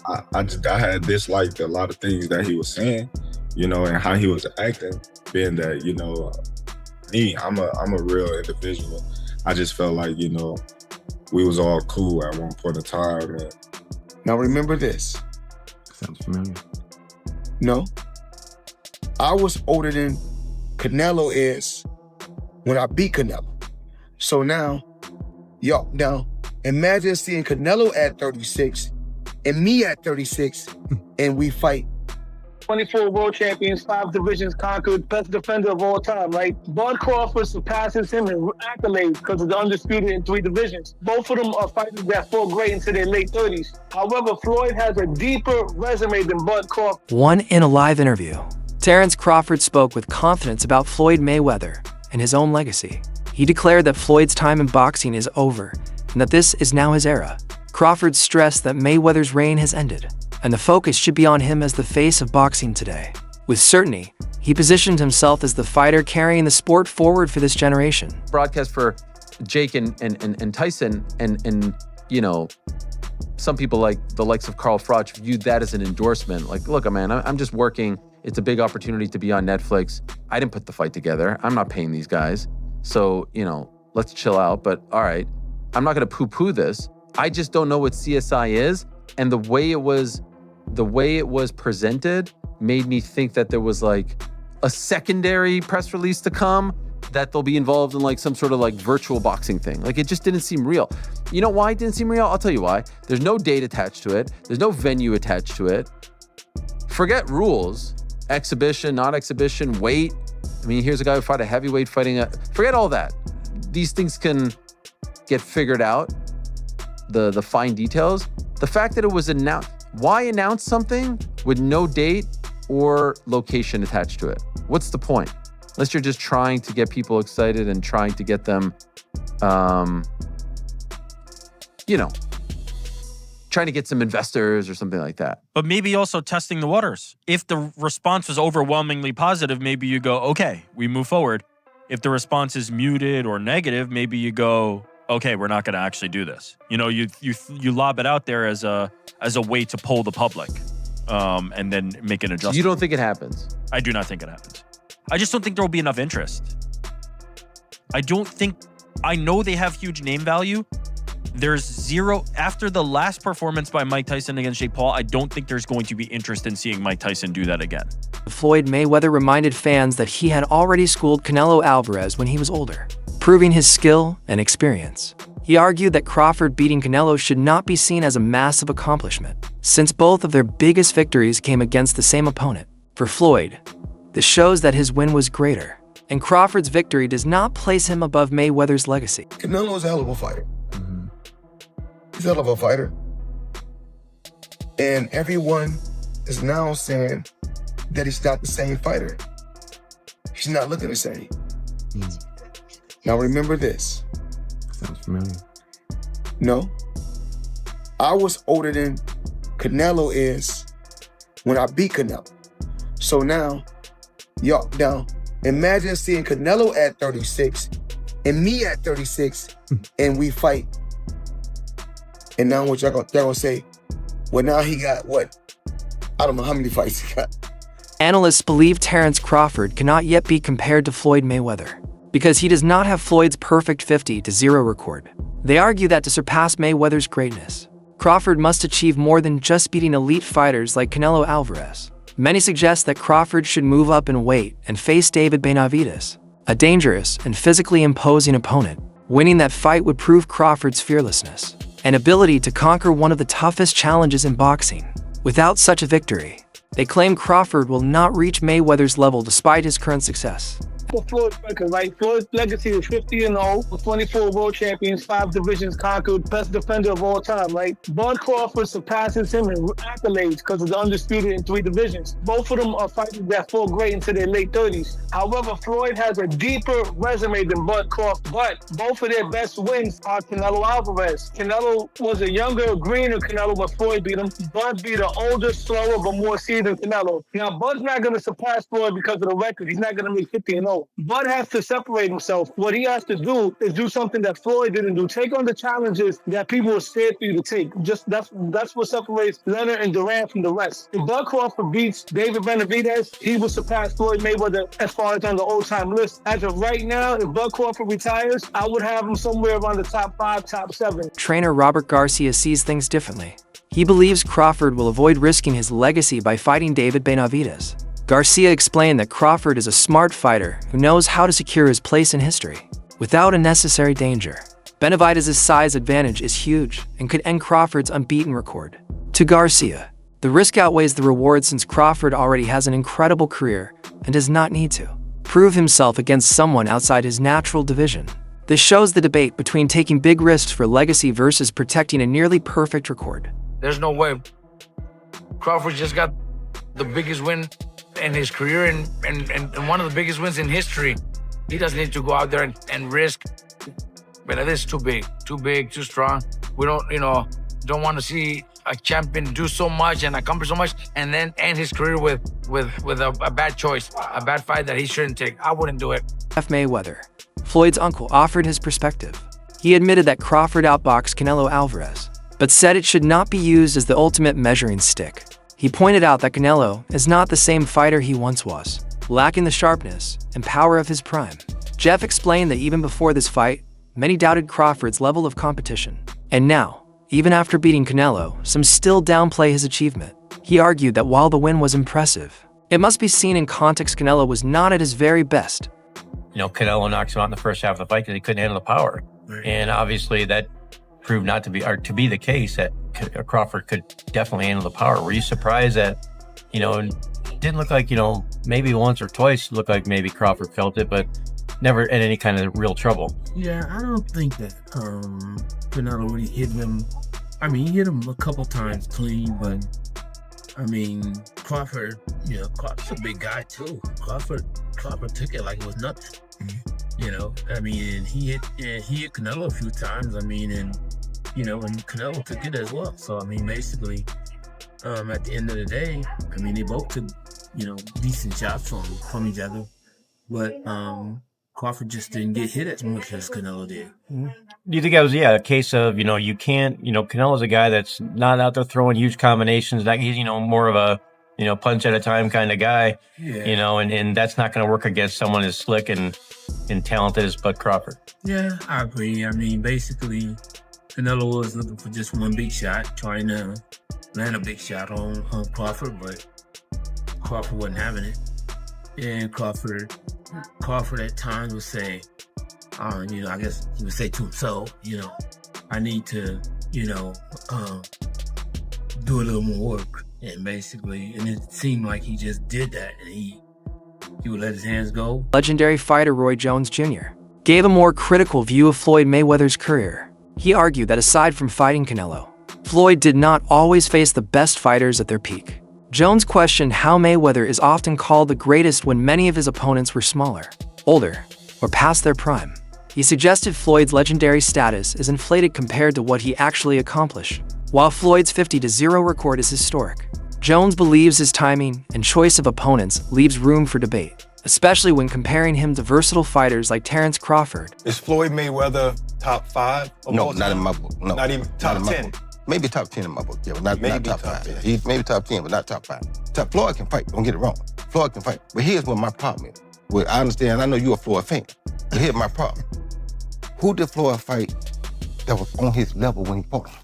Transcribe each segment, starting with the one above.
I had disliked a lot of things that he was saying, and how he was acting, being that, I'm a real individual. I just felt like, we was all cool at one point in time. And now remember this. Sounds familiar. No. I was older than Canelo is when I beat Canelo. So now imagine seeing Canelo at 36 and me at 36 and we fight. 24 world champions, 5 divisions conquered, best defender of all time, right? Bud Crawford surpasses him in accolades because of the undisputed in 3 divisions. Both of them are fighters that fought great into their late 30s. However, Floyd has a deeper resume than Bud Crawford. In a live interview, Terence Crawford spoke with confidence about Floyd Mayweather and his own legacy. He declared that Floyd's time in boxing is over and that this is now his era. Crawford stressed that Mayweather's reign has ended, and the focus should be on him as the face of boxing today. With certainty, he positioned himself as the fighter carrying the sport forward for this generation. Broadcast for Jake and Tyson, and some people like the likes of Carl Froch viewed that as an endorsement. Like, look, man, I'm just working. It's a big opportunity to be on Netflix. I didn't put the fight together. I'm not paying these guys. So, let's chill out. But all right, I'm not going to poo-poo this. I just don't know what CSI is. And the way it was presented made me think that there was like a secondary press release to come, that they'll be involved in like some sort of like virtual boxing thing. Like, it just didn't seem real. You know why it didn't seem real? I'll tell you why. There's no date attached to it. There's no venue attached to it. Forget rules, exhibition, not exhibition, weight. I mean, here's a guy who fought a heavyweight fighting forget all that. These things can get figured out, the fine details. The fact that it was announced, why announce something with no date or location attached to it? What's the point? Unless you're just trying to get people excited and trying to get them, trying to get some investors or something like that. But maybe also testing the waters. If the response was overwhelmingly positive, maybe you go, okay, we move forward. If the response is muted or negative, maybe you go, okay, we're not going to actually do this. You lob it out there as a way to poll the public, and then make an adjustment. You don't think it happens? I do not think it happens. I just don't think there will be enough interest. I know they have huge name value. There's zero, after the last performance by Mike Tyson against Jake Paul, I don't think there's going to be interest in seeing Mike Tyson do that again. Floyd Mayweather reminded fans that he had already schooled Canelo Alvarez when he was older, proving his skill and experience. He argued that Crawford beating Canelo should not be seen as a massive accomplishment, since both of their biggest victories came against the same opponent. For Floyd, this shows that his win was greater, and Crawford's victory does not place him above Mayweather's legacy. Canelo's a hell of a fighter. He's a hell of a fighter. And everyone is now saying that he's not the same fighter. He's not looking the same. Now remember this. Sounds familiar. No. I was older than Canelo is when I beat Canelo. So now imagine seeing Canelo at 36 and me at 36 and we fight. And now what y'all gonna say? Well, now he got what? I don't know how many fights he got. Analysts believe Terence Crawford cannot yet be compared to Floyd Mayweather because he does not have Floyd's perfect 50-0 record. They argue that to surpass Mayweather's greatness, Crawford must achieve more than just beating elite fighters like Canelo Alvarez. Many suggest that Crawford should move up in weight and face David Benavidez, a dangerous and physically imposing opponent. Winning that fight would prove Crawford's fearlessness and ability to conquer one of the toughest challenges in boxing. Without such a victory, they claim Crawford will not reach Mayweather's level despite his current success. For Floyd's record, right? Floyd's legacy is 50-0, 24 world champions, 5 divisions conquered, best defender of all time, right? Bud Crawford surpasses him in accolades because of the undisputed in 3 divisions. Both of them are fighters that fought great into their late 30s. However, Floyd has a deeper resume than Bud Crawford, but both of their best wins are Canelo Alvarez. Canelo was a younger, greener Canelo when Floyd beat him. Bud beat an older, slower, but more seasoned Canelo. Now, Bud's not going to surpass Floyd because of the record. He's not going to make 50-0. So Bud has to separate himself. What he has to do is do something that Floyd didn't do. Take on the challenges that people are scared for you to take. Just that's what separates Leonard and Durant from the rest. If Bud Crawford beats David Benavidez, he will surpass Floyd Mayweather as far as on the all-time list. As of right now, if Bud Crawford retires, I would have him somewhere around the top 5, top 7. Trainer Robert Garcia sees things differently. He believes Crawford will avoid risking his legacy by fighting David Benavidez. Garcia explained that Crawford is a smart fighter who knows how to secure his place in history without unnecessary danger. Benavidez's size advantage is huge and could end Crawford's unbeaten record. To Garcia, the risk outweighs the reward since Crawford already has an incredible career and does not need to prove himself against someone outside his natural division. This shows the debate between taking big risks for legacy versus protecting a nearly perfect record. There's no way. Crawford just got the biggest win in his career and one of the biggest wins in history. He doesn't need to go out there and risk. But this is too big, too strong. We don't want to see a champion do so much and accomplish so much and then end his career with a bad choice, a bad fight that he shouldn't take. I wouldn't do it. Mayweather, Floyd's uncle, offered his perspective. He admitted that Crawford outboxed Canelo Alvarez, but said it should not be used as the ultimate measuring stick. He pointed out that Canelo is not the same fighter he once was, lacking the sharpness and power of his prime. Jeff explained that even before this fight, many doubted Crawford's level of competition. And now, even after beating Canelo, some still downplay his achievement. He argued that while the win was impressive, it must be seen in context Canelo was not at his very best. Canelo knocks him out in the first half of the fight because he couldn't handle the power. Right. And obviously that proved not to be, or to be the case, that Crawford could definitely handle the power. Were you surprised that, it didn't look like, maybe once or twice looked like maybe Crawford felt it, but never in any kind of real trouble? Yeah, I don't think that Canelo really hit him. I mean, he hit him a couple times clean, but Crawford, Crawford's a big guy too. Crawford took it like it was nothing. And he hit Canelo a few times. And Canelo took it as well. So basically, at the end of the day, they both took decent shots from each other, but Crawford just didn't get hit as much as Canelo did. Do you think that was a case of you can't Canelo's a guy that's not out there throwing huge combinations, that he's more of a punch at a time kind of guy, and that's not going to work against someone as slick and talented as Bud Crawford? Yeah, I agree. Basically, Canelo was looking for just one big shot, trying to land a big shot on Crawford, but Crawford wasn't having it. And Crawford at times would say, I guess he would say to himself, I need to, do a little more work. And it seemed like he just did that, and he would let his hands go. Legendary fighter Roy Jones Jr. gave a more critical view of Floyd Mayweather's career. He argued that aside from fighting Canelo, Floyd did not always face the best fighters at their peak. Jones questioned how Mayweather is often called the greatest when many of his opponents were smaller, older, or past their prime. He suggested Floyd's legendary status is inflated compared to what he actually accomplished. While Floyd's 50-0 record is historic, Jones believes his timing and choice of opponents leaves room for debate, especially when comparing him to versatile fighters like Terence Crawford. Is Floyd Mayweather top 5? No, not in my book. No, not even top 10. Maybe top 10 in my book, but not top 5. He's maybe top 10, but not top 5. Floyd can fight, don't get it wrong. Floyd can fight. But here's what my problem is. Well, I understand, I know you're a Floyd fan, but here's my problem. Who did Floyd fight that was on his level when he fought him?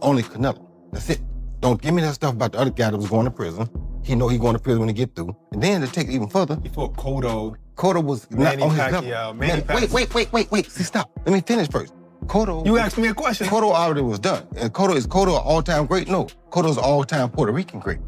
Only Canelo. That's it. Don't give me that stuff about the other guy that was going to prison. He know he going to prison when he get through. And then to take it even further, He fought Cotto. Cotto was not on his Pacquiao, level. Wait. See, stop. Let me finish first. Cotto. You asked me a question. Cotto already was done. And Cotto an all-time great? No. Cotto's an all-time Puerto Rican great.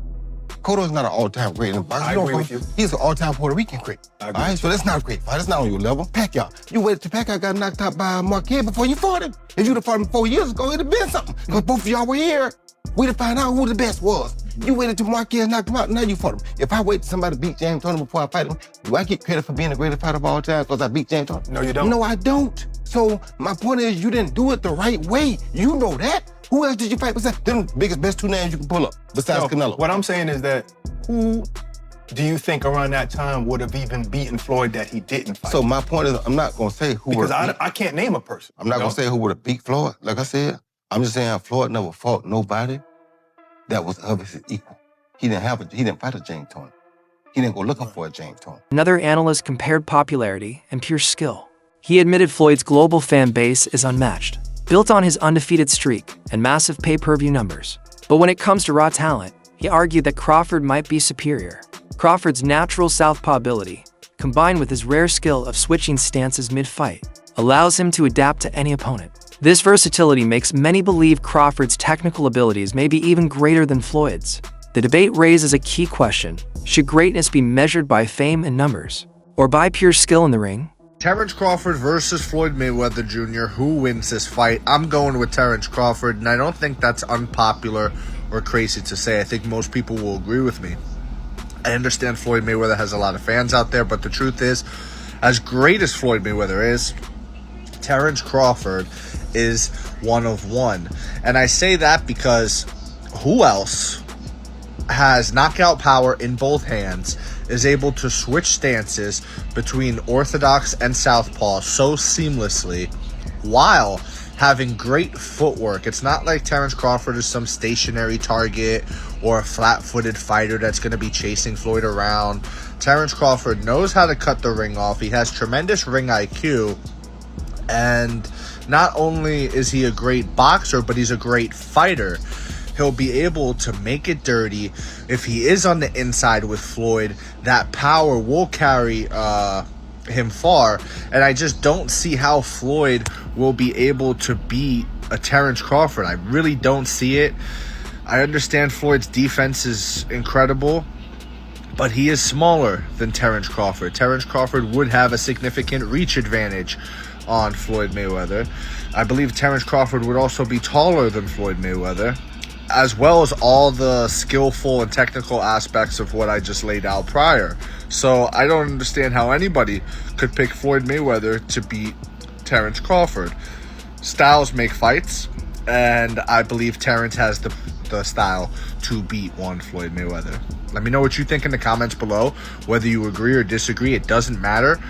Cotto's not an all-time great in boxing. I agree with you. He's an all-time Puerto Rican great. I All agree. right, so that's not a great fight. That's not on your level. Pacquiao. You waited till Pacquiao got knocked out by Marquez before you fought him. If you'd have fought him 4 years ago, it'd have been something. Because both of y'all were here. We'd have found out who the best was. You waited till Marquez knocked him out, now you fought him. If I wait till somebody beat James Toney before I fight him, do I get credit for being the greatest fighter of all time because I beat James Toney? No, you don't. No, I don't. So my point is, you didn't do it the right way. You know that. Who else did you fight besides them best 2 names you can pull up besides Canelo? What I'm saying is that who do you think around that time would have even beaten Floyd that he didn't fight? So my point is, I'm not gonna say who because would. I can't name a person. I'm not gonna say who would have beat Floyd. Like I said, I'm just saying Floyd never fought nobody that was of his equal. He didn't fight a James Toney. He didn't go looking for a James Toney. Another analyst compared popularity and pure skill. He admitted Floyd's global fan base is unmatched, built on his undefeated streak and massive pay-per-view numbers. But when it comes to raw talent, he argued that Crawford might be superior. Crawford's natural southpaw ability, combined with his rare skill of switching stances mid-fight, allows him to adapt to any opponent. This versatility makes many believe Crawford's technical abilities may be even greater than Floyd's. The debate raises a key question: should greatness be measured by fame and numbers, or by pure skill in the ring? Terence Crawford versus Floyd Mayweather Jr. Who wins this fight? I'm going with Terence Crawford, and I don't think that's unpopular or crazy to say. I think most people will agree with me. I understand Floyd Mayweather has a lot of fans out there, but the truth is, as great as Floyd Mayweather is, Terence Crawford is one of one. And I say that because who else has knockout power in both hands, is able to switch stances between orthodox and southpaw so seamlessly while having great footwork? It's not like Terence Crawford is some stationary target or a flat-footed fighter that's going to be chasing Floyd around. Terence Crawford knows how to cut the ring off. He has tremendous ring IQ. And not only is he a great boxer, but he's a great fighter. He'll be able to make it dirty. If he is on the inside with Floyd, that power will carry him far. And I just don't see how Floyd will be able to beat a Terence Crawford. I really don't see it. I understand Floyd's defense is incredible, but he is smaller than Terence Crawford. Terence Crawford would have a significant reach advantage on Floyd Mayweather. I believe Terence Crawford would also be taller than Floyd Mayweather, as well as all the skillful and technical aspects of what I just laid out prior. So I don't understand how anybody could pick Floyd Mayweather to beat Terence Crawford. Styles make fights, and I believe Terence has the style to beat one Floyd Mayweather. Let me know what you think in the comments below. Whether you agree or disagree, it doesn't matter.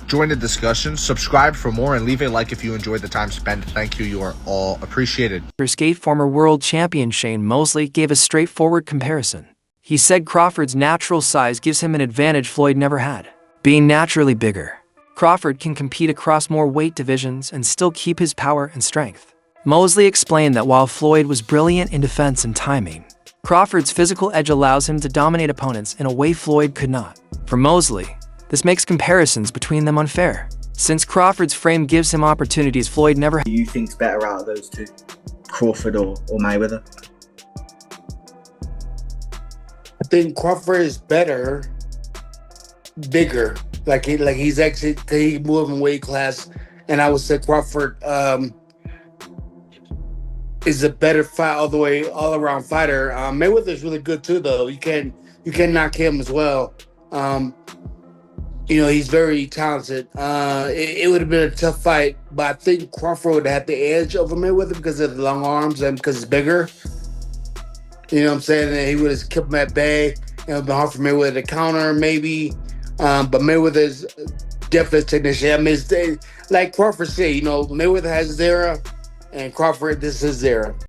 Join the discussion, subscribe for more, and leave a like if you enjoyed the time spent. Thank you. You are all appreciated. Skate former world champion Shane Mosley gave a straightforward comparison. He said Crawford's natural size gives him an advantage Floyd never had, being naturally bigger. Crawford can compete across more weight divisions and still keep his power and strength. Mosley explained that while Floyd was brilliant in defense and timing, Crawford's physical edge allows him to dominate opponents in a way Floyd could not. For Mosley, this makes comparisons between them unfair, since Crawford's frame gives him opportunities Floyd never had. Do you think's better out of those two, Crawford or Mayweather? I think Crawford is better, bigger. Like he's actually, he moved in weight class, and I would say Crawford is a better fight all around fighter. Mayweather's really good too, though. You can knock him as well. He's very talented. It would have been a tough fight, but I think Crawford would have the edge over Mayweather because of the long arms and because it's bigger. You know what I'm saying? And he would have kept him at bay. It would have been hard for Mayweather to counter, maybe. But Mayweather's definitely a technician. I mean, like Crawford said, Mayweather has his era, and Crawford, this is his era.